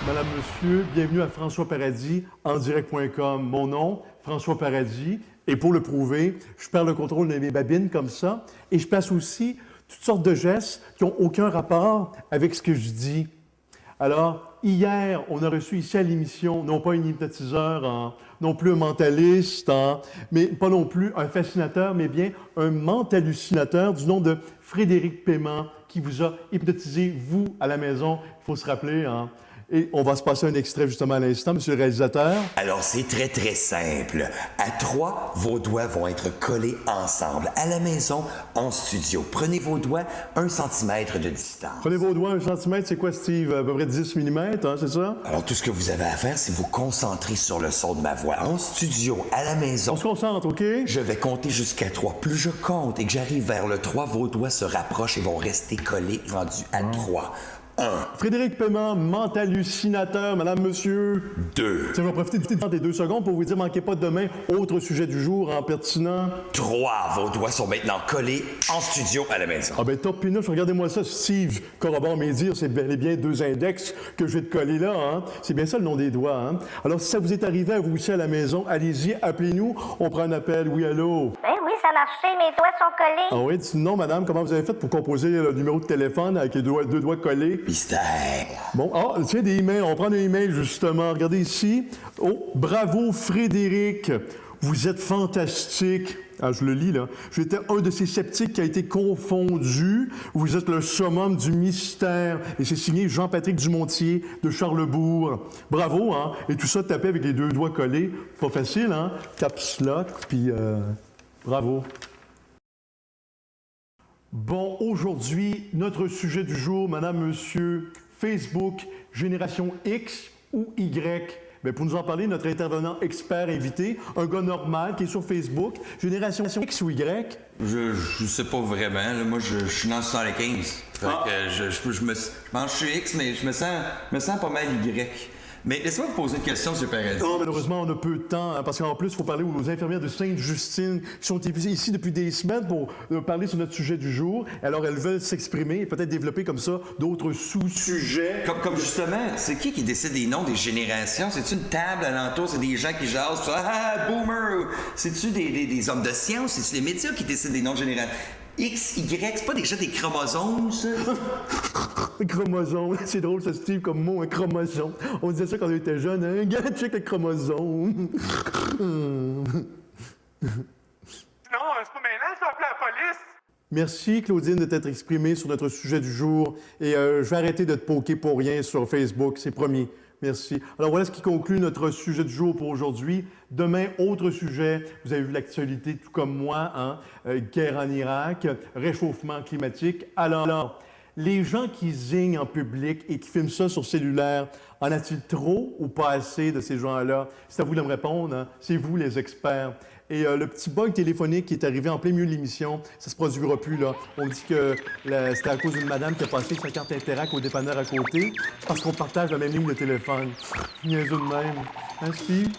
Madame, Monsieur, bienvenue à François Paradis, en direct.com. Mon nom, François Paradis, et pour le prouver, je perds le contrôle de mes babines comme ça, et je place aussi toutes sortes de gestes qui n'ont aucun rapport avec ce que je dis. Alors, hier, on a reçu ici à l'émission, non pas un hypnotiseur, non plus un mentaliste, mais pas non plus un fascinateur, mais bien un mentallucinateur du nom de Frédéric Paiement, qui vous a hypnotisé, vous, à la maison. Il faut se rappeler, Et on va se passer un extrait justement à l'instant, monsieur le réalisateur. Alors, c'est très, très simple. À 3, vos doigts vont être collés ensemble. À la maison, en studio. Prenez vos doigts 1 cm de distance. Prenez vos doigts, 1 cm, c'est quoi, Steve? À peu près 10 mm, c'est ça? Alors, tout ce que vous avez à faire, c'est vous concentrer sur le son de ma voix. En studio, à la maison. On se concentre, OK? Je vais compter jusqu'à 3. Plus je compte et que j'arrive vers le 3, vos doigts se rapprochent et vont rester collés, rendus à 3. 1. Frédéric Paiement, mentallucinateur, madame, monsieur. 2. Tiens, je vais profiter des 2 secondes pour vous dire, manquez pas de demain, autre sujet du jour, pertinent. 3. Vos doigts sont maintenant collés en studio à la maison. Ah ben top pinouche, regardez-moi ça, Steve corrobore mes dires, c'est bel et bien 2 index que je vais te coller là, C'est bien ça le nom des doigts, Alors si ça vous est arrivé à vous aussi à la maison, allez-y, appelez-nous, on prend un appel, oui, allô? Ben oui, ça a marché, mes doigts sont collés. Ah oui, non, madame, comment vous avez fait pour composer le numéro de téléphone avec les 2 doigts collés? Mystère. Bon, tiens, des emails. On prend des emails, justement. Regardez ici. Oh, bravo, Frédéric. Vous êtes fantastique. Ah, je le lis, là. J'étais un de ces sceptiques qui a été confondu. Vous êtes le summum du mystère. Et c'est signé Jean-Patrick Dumontier de Charlebourg. Bravo, Et tout ça tapé avec les 2 doigts collés. Pas facile, Caps lock, puis bravo. Bon, aujourd'hui, notre sujet du jour, madame, monsieur, Facebook, génération X ou Y? Bien, pour nous en parler, notre intervenant expert invité, un gars normal qui est sur Facebook, génération X ou Y? Je sais pas vraiment. Là. Moi, je suis dans le 75. Fait que je pense que je suis X, mais je me sens pas mal Y. Mais laissez-moi vous poser une question, M. Paradis. Non, malheureusement, on a peu de temps, parce qu'en plus, il faut parler aux infirmières de Sainte-Justine qui sont ici depuis des semaines pour parler sur notre sujet du jour. Alors, elles veulent s'exprimer et peut-être développer comme ça d'autres sous-sujets. Comme justement, c'est qui décide des noms des générations? C'est-tu une table alentour? C'est des gens qui jasent? Boomer! C'est-tu des hommes de science? C'est-tu les médias qui décident des noms de générations? X, Y, c'est pas déjà des chromosomes, ça? Chromosome, c'est drôle, ça, Steve, comme mot, un chromosome. On disait ça quand on était jeune, Gars, check le chromosome. Non, c'est pas maintenant, je vais appeler la police. Merci, Claudine, de t'être exprimée sur notre sujet du jour. Et je vais arrêter de te poker pour rien sur Facebook, c'est promis. Merci. Alors voilà ce qui conclut notre sujet du jour pour aujourd'hui. Demain, autre sujet. Vous avez vu l'actualité tout comme moi, guerre en Irak, réchauffement climatique. Alors, les gens qui zignent en public et qui filment ça sur cellulaire, en a-t-il trop ou pas assez de ces gens-là? C'est à vous de me répondre, C'est vous les experts. Et le petit bug téléphonique qui est arrivé en plein milieu de l'émission, ça se produira plus, là. On dit que c'était à cause d'une madame qui a passé sa carte Interac au dépanneur à côté, parce qu'on partage la même ligne de téléphone. Niaiseux de même. Steve?